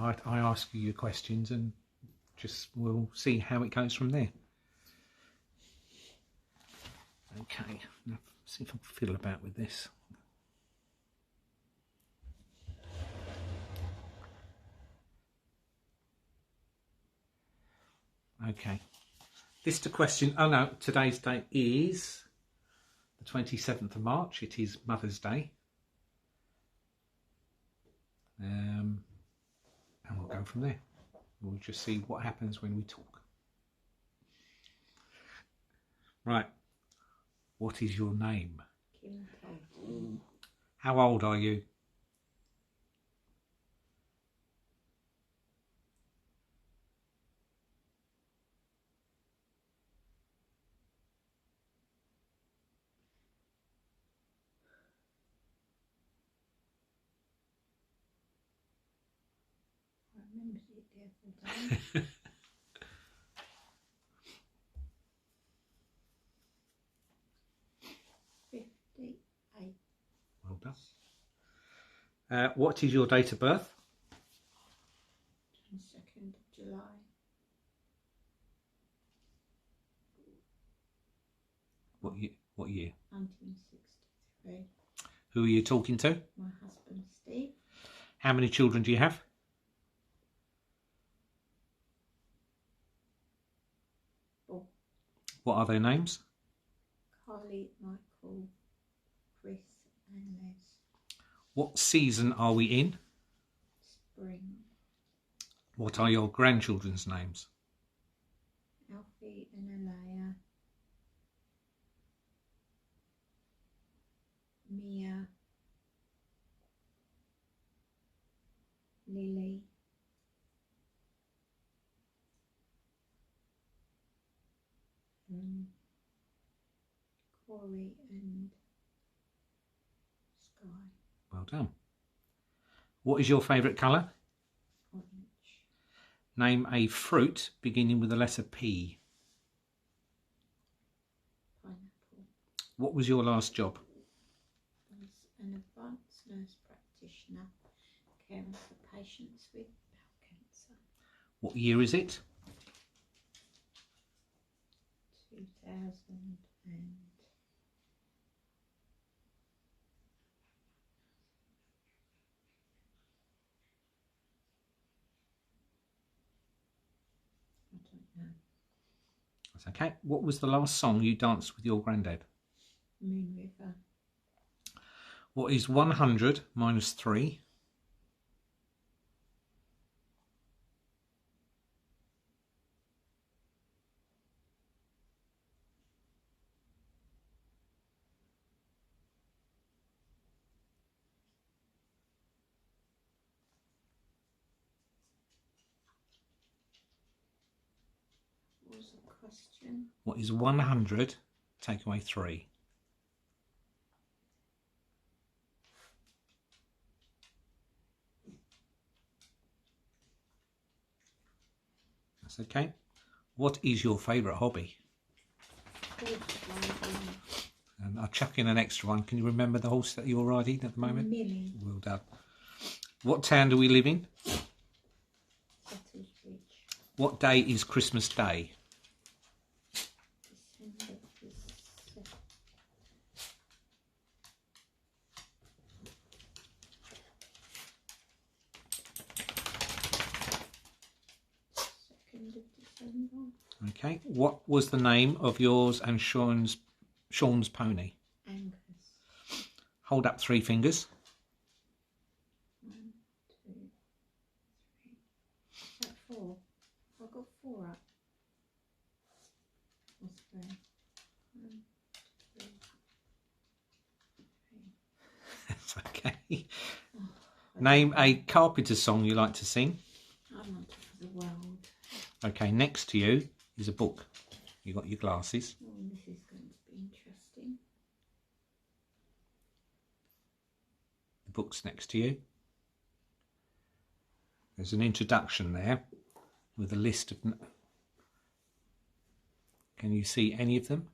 I ask you your questions and just we'll see how it goes from there. Okay, now see if I can fiddle about with this. Okay, this to question. Oh no, today's date is the 27th of March. It is Mother's Day. And we'll go from there. We'll just see what happens when we talk. Right. What is your name? Kim. How old are you? I remembered it the other day. 58. Well done. What is your date of birth? 22nd of July. What year? What year? 1963. Who are you talking to? My husband Steve. How many children do you have? 4. What are their names? Carly, Michael, Chris and Les. What season are we in? Spring. What are your grandchildren's names? Alfie and Alaya. Mia. Lily. Corey and Sky. Well done. What is your favourite colour? Orange. Name a fruit beginning with the letter P. Pineapple. What was your last job? I was an advanced nurse practitioner caring for patients with bowel cancer. What year is it? 2000 and I don't know. That's okay. What was the last song you danced with your granddad? Moon River. What is 100 minus 3? What was the question? What is 100 take away 3? That's okay. What is your favourite hobby? And I'll chuck in an extra one. Can you remember the horse that you're riding at the moment? Millie. Well done. What town do we live in? Settles Bridge. What day is Christmas Day? December the 2nd of December. Okay. What was the name of yours and Sean's pony? Angus. Hold up 3 fingers. 1, 2, 3. Is that 4? I've got 4 up. What's there? 1, 2, 3. That's okay. Name a Carpenter song you like to sing. I'm on top of the world. Okay, next to you is a book. You got your glasses. Oh, this is going to be interesting. The book's next to you. There's an introduction there with a list of... Can you see any of them?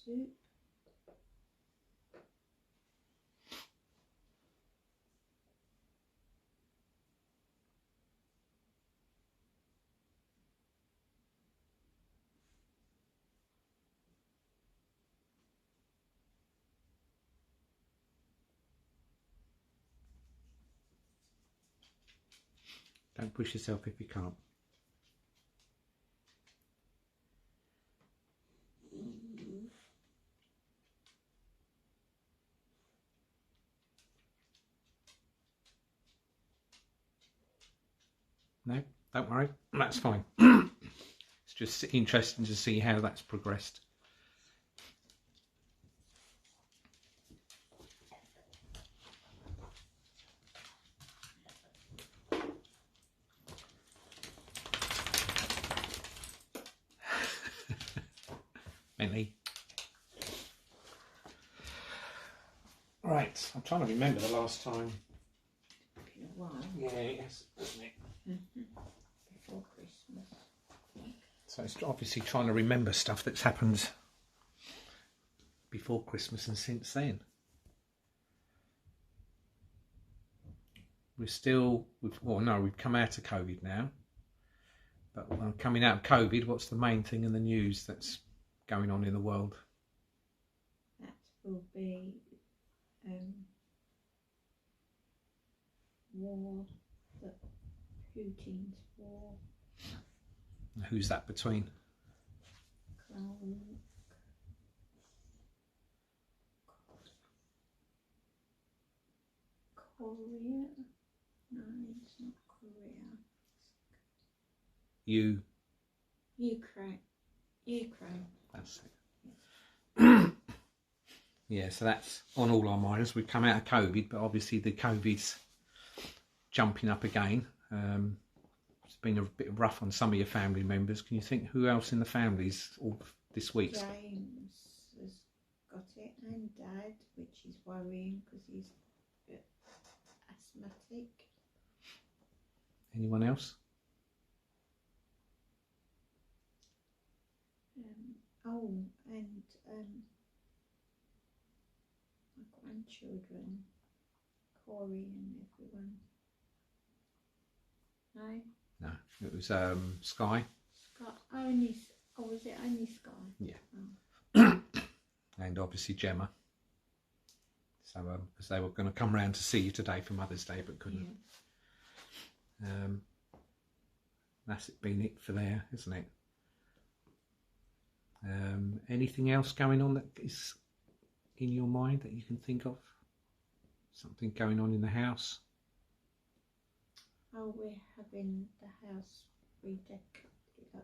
soup. Don't push yourself if you can't. No, don't worry, that's fine. It's just interesting to see how that's progressed. Bentley. Right, I'm trying to remember the last time. Been a while. Yeah, it is, isn't it? Before Christmas. So it's obviously trying to remember stuff that's happened before Christmas and since then. We've come out of COVID now. But coming out of COVID, what's the main thing in the news that's going on in the world? That will be war, Putin's war. Who's that between? Korea? No, it's not Korea. Ukraine. That's it. Yeah, so that's on all our minds. We've come out of COVID, but obviously the COVID's jumping up again. It's been a bit rough on some of your family members. Can you think who else in the families all this week? James has got it, and Dad, which is worrying because he's a bit asthmatic. Anyone else? And my grandchildren, Corey and everyone. No? No, it was Sky. Was it only Sky? Yeah. Oh. And obviously Gemma. So, because they were going to come round to see you today for Mother's Day, but couldn't. Yeah. That's been it for there, isn't it? Anything else going on that is in your mind that you can think of? Something going on in the house? Oh, we're having the house redecorated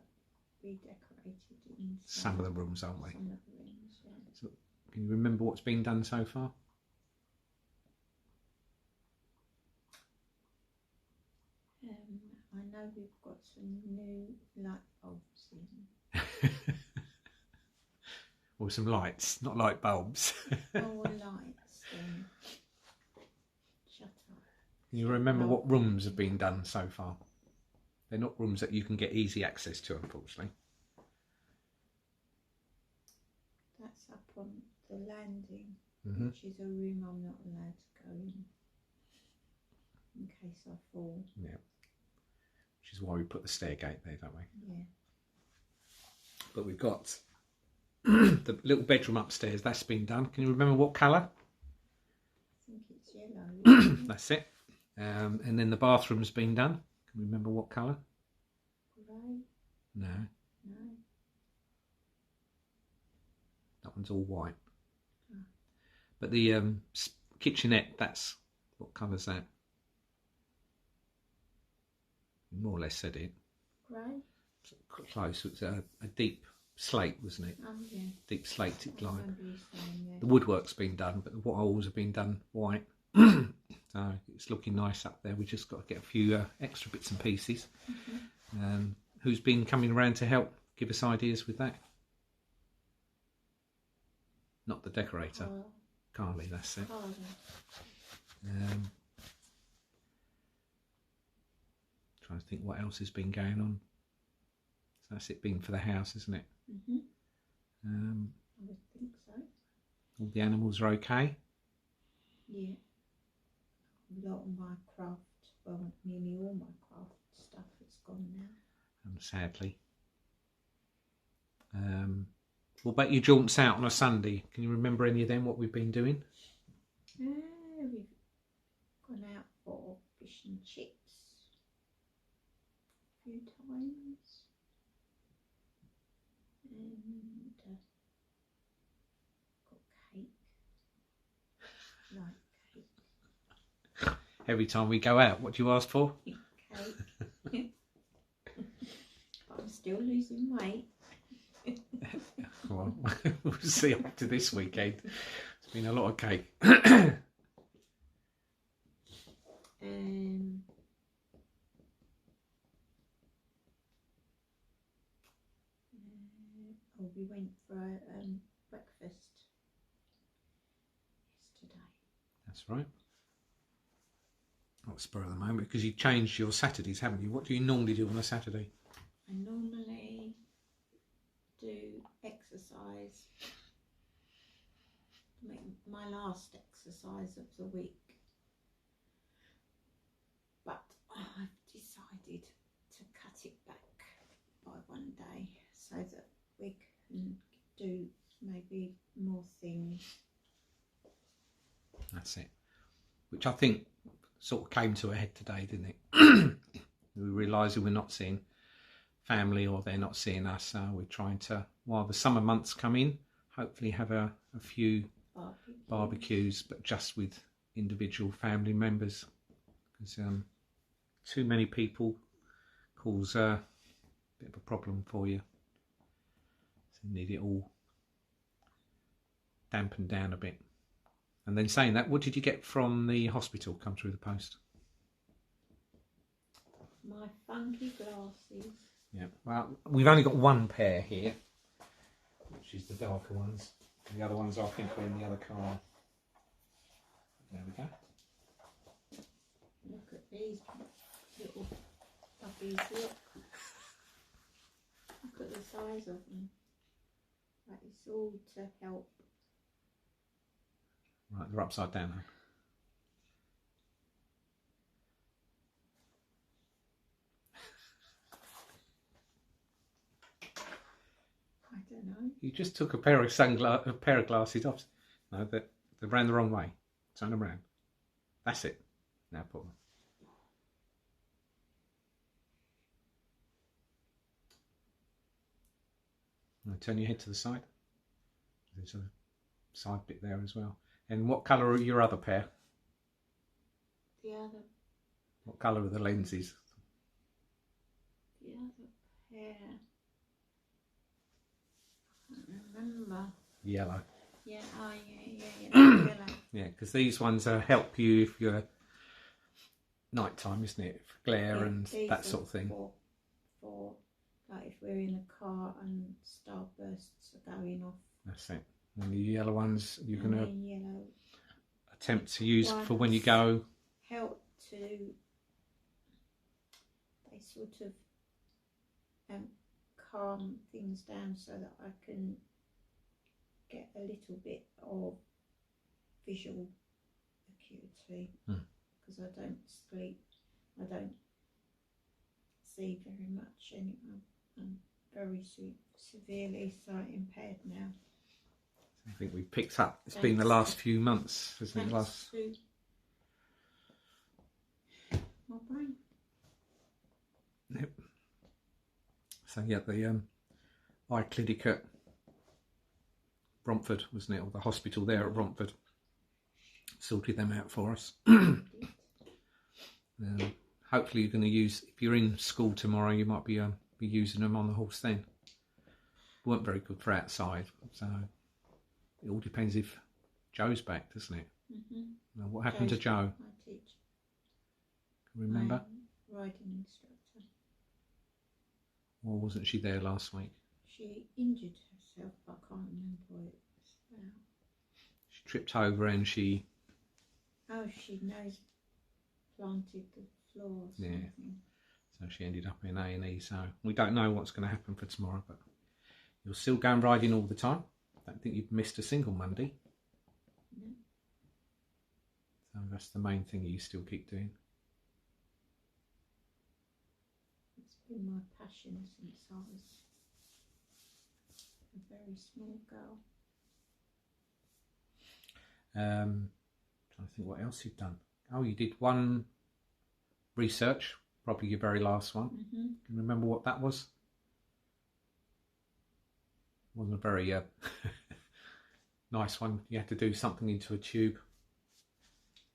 inside. Some of the rooms, aren't we? Some of the rooms, yeah. So, can you remember what's been done so far? I know we've got some new light bulbs in. Or some lights, not light bulbs. Lights. Shut up. Can you remember what rooms have been done so far? They're not rooms that you can get easy access to, unfortunately. That's up on the landing, Mm-hmm. which is a room I'm not allowed to go in case I fall. Yeah. Which is why we put the stair gate there, don't we? Yeah. But we've got the little bedroom upstairs, that's been done. Can you remember what colour? I think it's yellow. That's it. And then the bathroom's been done. Can you remember what colour? Grey? No. No. That one's all white. Oh. But the kitchenette, that's, what colour's that? You more or less said it. Grey? Close. It's a deep slate, wasn't it? Oh, yeah. Deep slated I line. remember you saying, yeah. The woodwork's been done, but the walls have been done white. So it's looking nice up there. We just got to get a few extra bits and pieces. Mm-hmm. Who's been coming around to help give us ideas with that? Not the decorator. Carly, that's it. Trying to think what else has been going on. So that's it been for the house, isn't it? Mm-hmm. would think so. All the animals are okay? Yeah. A lot of my craft, well, nearly all my craft stuff is gone now. Sadly. What about your jaunts out on a Sunday? Can you remember any of them, what we've been doing? We've gone out for fish and chips a few times. And got cake. Like cake. Every time we go out, what do you ask for? Cake. I'm still losing weight. Well, we'll see after this weekend. It's been a lot of cake. We went for a breakfast yesterday. That's right. Not spur of the moment, because you've changed your Saturdays, haven't you? What do you normally do on a Saturday? I normally do exercise, my last exercise of the week, but I've decided to cut it back by one day so that we can do maybe more things. That's it. Which I think sort of came to a head today, didn't it? We realised we're not seeing family, or they're not seeing us. We're trying to, while the summer months come in, hopefully have a few barbecues, but just with individual family members, because too many people cause a bit of a problem for you. So you need it all dampened down a bit. And then saying that, what did you get from the hospital come through the post? My funky glasses. Yeah, well, we've only got one pair here, which is the darker ones. The other ones I think are in the other car. There we go. Look at these little puppies, look. Look at the size of them. That is all to help. Right, they're upside down now. I don't know. You just took a pair of glasses off. No, they ran the wrong way. Turn them around. That's it. Now put them. Now turn your head to the side. There's a side bit there as well. And what colour are your other pair? The other. What colour are the lenses? The other pair. I can't remember. Yellow. Yeah, oh yeah, yellow. Yeah, because these ones help you if you're nighttime, isn't it? For glare and that sort of thing. For like if we're in a car and starbursts are going off. That's it. And the yellow ones you're going to attempt to use for when you go. Help to, they sort of calm things down so that I can get a little bit of visual acuity, because I don't sleep, I don't see very much anymore. I'm very severely sight impaired now. I think we picked up, it's been the last few months, hasn't it? My brain. Yep. So yeah, the eye clinic at Romford, wasn't it, or the hospital there at Romford, sorted them out for us. Hopefully you're going to use, if you're in school tomorrow, you might be using them on the horse then. Weren't very good for outside, so it all depends if Joe's back, doesn't it? Now, what happened to Joe? I teach. Remember? Riding instructor. Or wasn't she there last week? She injured herself, but I can't remember what it was about. She tripped over and she... Oh, she nose planted the floor or something. Yeah. So she ended up in A&E, so we don't know what's going to happen for tomorrow, but you'll still go and riding all the time. don't think you've missed a single Monday. No. So that's the main thing you still keep doing. It's been my passion since I was a very small girl. Trying to think what else you've done. Oh, you did one research, probably your very last one. Mm-hmm. Can you remember what that was? Wasn't a very nice one. You had to do something into a tube.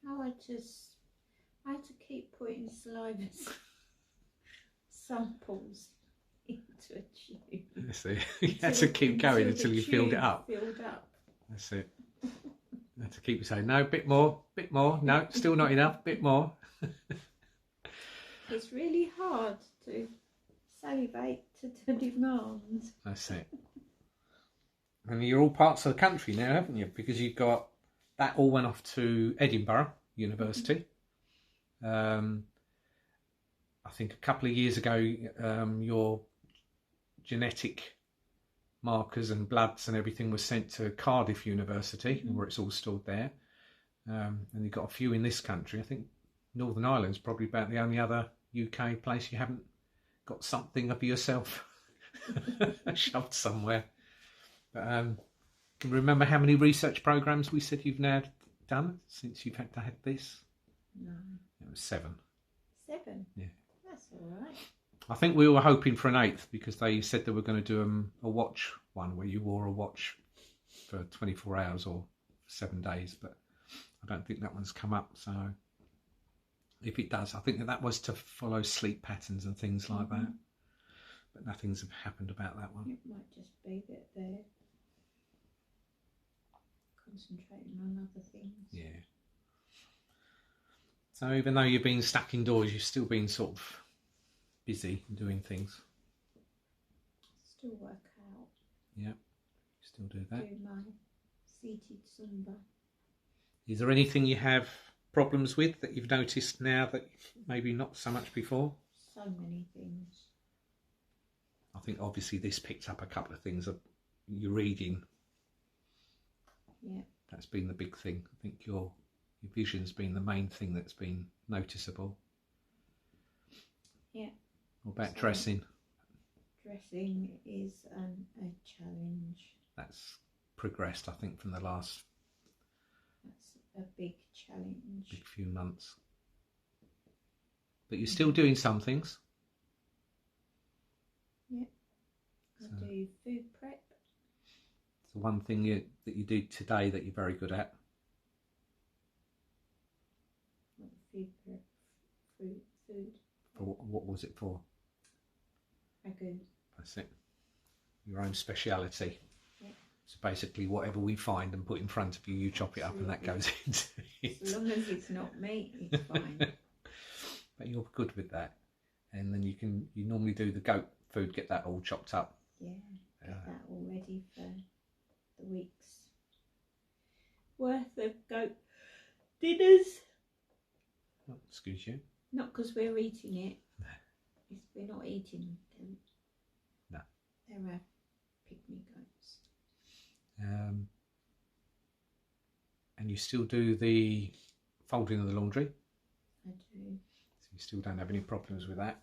Oh, I had to keep putting saliva samples into a tube. That's it. You had to keep going until you filled it up. Filled up. That's it. You had to keep saying, no, bit more, no, still not enough, bit more. It's really hard to salivate to the demand. That's it. And you're all parts of the country now, haven't you? Because you've got, that all went off to Edinburgh University. I think a couple of years ago, your genetic markers and bloods and everything was sent to Cardiff University, where it's all stored there. And you've got a few in this country. I think Northern Ireland's probably about the only other UK place you haven't got something of yourself shoved somewhere. But can you remember how many research programs we said you've now done since you've had to have this? No. It was 7. 7? Yeah. That's all right. I think we were hoping for an 8th because they said they were going to do a watch one where you wore a watch for 24 hours or 7 days, but I don't think that one's come up. So if it does, I think that was to follow sleep patterns and things like that. But nothing's happened about that one. It might just be that they're concentrating on other things. Yeah. So even though you've been stuck indoors, you've still been sort of busy and doing things. Still work out. Yeah, still do that. Do my seated Zumba. Is there anything you have problems with that you've noticed now that maybe not so much before? So many things. I think obviously this picked up a couple of things. Your reading. Yeah. That's been the big thing. I think your vision's been the main thing that's been noticeable. Yeah. What about dressing? Dressing is a challenge. That's progressed, I think, from the last That's a big challenge. big few months. But you're still doing some things. Yeah. I do food prep. It's the one thing that you do today that you're very good at. Not food prep. Food. For what was it for? Ragu. That's it. Your own speciality. Yeah. So basically whatever we find and put in front of you, you chop it up and that goes into it. As long as it's not meat, it's fine. But you're good with that. And then you normally do the goat food, get that all chopped up. Yeah, get that all ready for the week's worth of goat dinners. Oh, excuse you. Not because we're eating it. We're not eating them. No. They're our pygmy goats. And you still do the folding of the laundry? I do. So you still don't have any problems with that?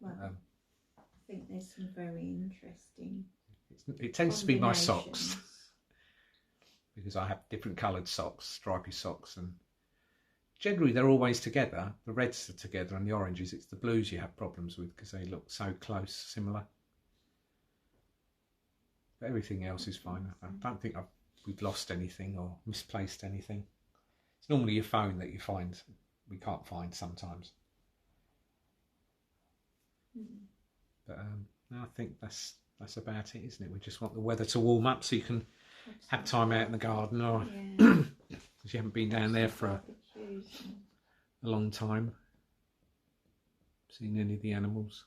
Well, I think there's some very interesting. It tends to be my socks. Because I have different coloured socks, stripy socks, and generally they're always together. The reds are together and the oranges. It's the blues you have problems with because they look so close, similar. But everything else is fine. I don't think we've lost anything or misplaced anything. It's normally your phone that we can't find sometimes. But no, I think that's about it, isn't it? We just want the weather to warm up so you can have time out in the garden, or because you haven't been down there for a long time. Seen any of the animals?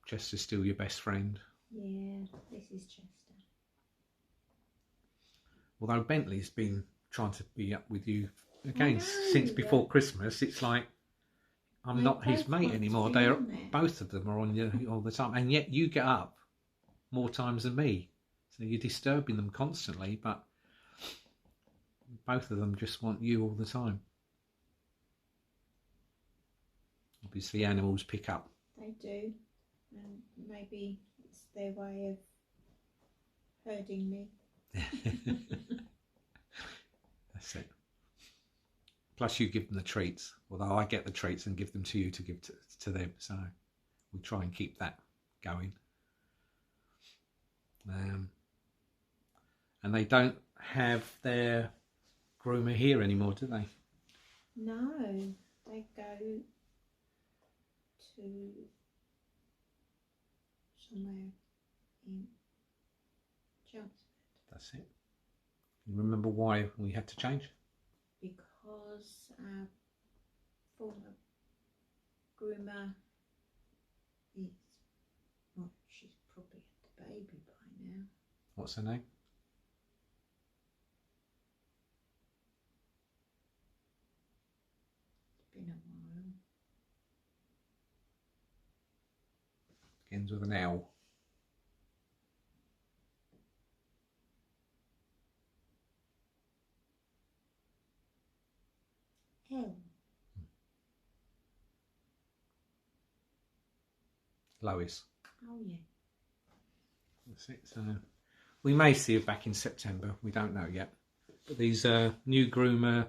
Chester's still your best friend. Yeah, this is Chester. Although Bentley's been trying to be up with you again since before Christmas. It's like I'm not his mate anymore. Both of them are on you all the time, and yet you get up more times than me. So you're disturbing them constantly, but both of them just want you all the time. Obviously animals pick up. They do, and maybe it's their way of herding me. That's it. Plus you give them the treats, although I get the treats and give them to you to give to them, so we try and keep that going. And they don't have their groomer here anymore, do they? No, they go to somewhere in Chelmsford. That's it. You remember why we had to change? Because our former groomer is, well, she's probably had the baby by now. What's her name? It's been a while. Begins with an L. L. Lois. Oh yeah. That's it. So we may see her back in September. We don't know yet. But these new groomer.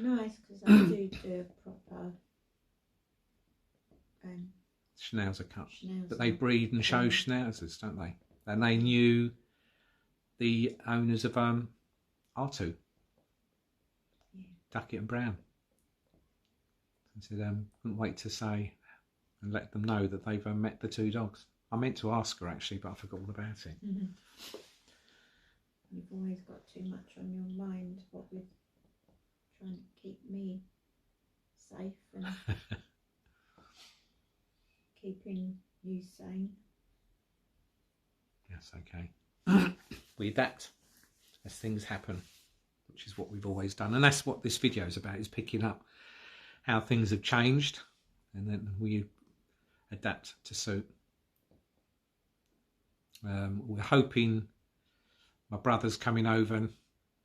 They're nice because they do a proper Schnauzer cut. schnauzer. But they breed and show schnauzers, don't they? And they knew the owners of R2. Yeah. Duckett and Brown. I said, couldn't wait to say and let them know that they've met the two dogs. I meant to ask her actually, but I forgot all about it. Mm-hmm. You've always got too much on your mind, what with trying to keep me safe and keeping you sane. That's okay. We adapt as things happen, which is what we've always done. And that's what this video is about, is picking up how things have changed and then we adapt to suit. We're hoping my brother's coming over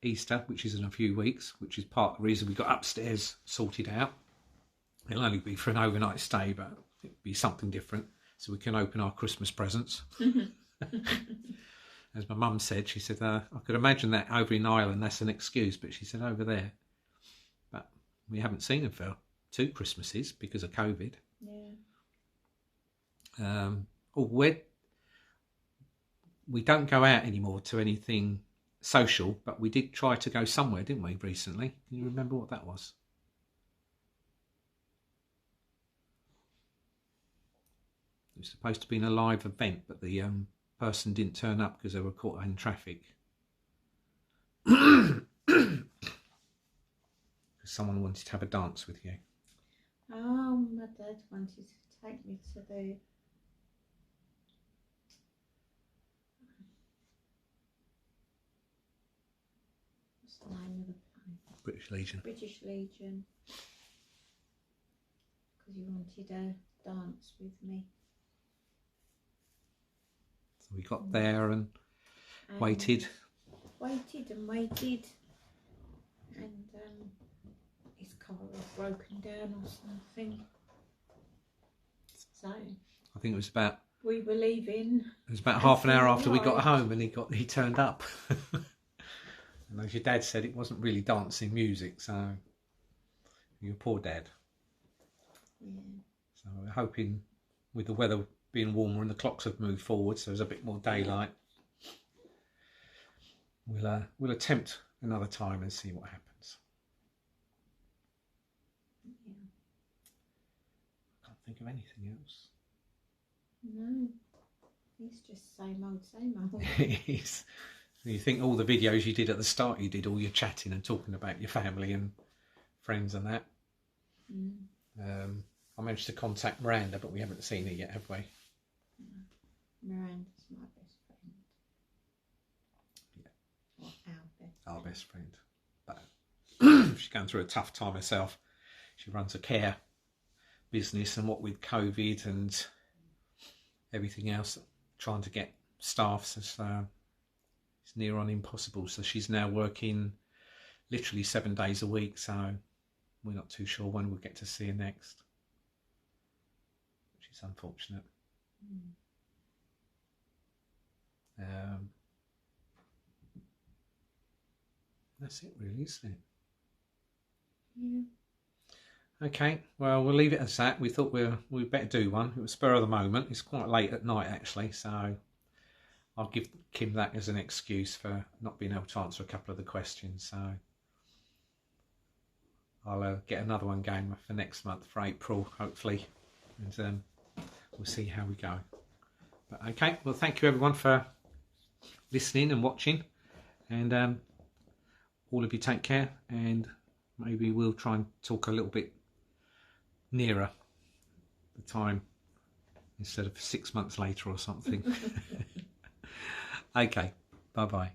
Easter, which is in a few weeks, which is part of the reason we got upstairs sorted out. It'll only be for an overnight stay, but it'll be something different so we can open our Christmas presents. As my mum said, she said, I could imagine that over in Ireland, that's an excuse, but she said over there. But we haven't seen them for 2 Christmases because of COVID. Yeah. We don't go out anymore to anything social, but we did try to go somewhere, didn't we, recently? Can you remember what that was? It was supposed to be a live event, but the person didn't turn up because they were caught in traffic. Because someone wanted to have a dance with you. Oh, my dad wanted to take me to the what's the name of the place? British Legion. British Legion. Because you wanted a dance with me. So we got there and waited. Waited and waited. And his car was broken down or something. So I think it was about we were leaving. It was about half an hour after we got home and he turned up. And as your dad said, it wasn't really dancing music, so your poor dad. Yeah. So we're hoping with the weather being warmer and the clocks have moved forward, so there's a bit more daylight. We'll attempt another time and see what happens. Yeah. I can't think of anything else. No, it's just same old. It is. You think all the videos you did at the start, you did all your chatting and talking about your family and friends and that. Mm. I managed to contact Miranda, but we haven't seen her yet, have we? No. Miranda's my best friend. Yeah. Or our best friend. But she's going through a tough time herself. She runs a care business, and what with COVID and everything else, trying to get staff, so it's near on impossible. So she's now working literally 7 days a week, so we're not too sure when we'll get to see her next, which is unfortunate. That's it really, isn't it? Yeah. Okay, well, we'll leave it as that. We thought we'd better do one. It was spur of the moment. It's quite late at night actually, so I'll give Kim that as an excuse for not being able to answer a couple of the questions. So I'll get another one going for next month, for April, hopefully, and we'll see how we go. But okay, well, thank you everyone for listening and watching, and all of you take care, and maybe we'll try and talk a little bit nearer the time instead of 6 months later or something. Okay, bye bye.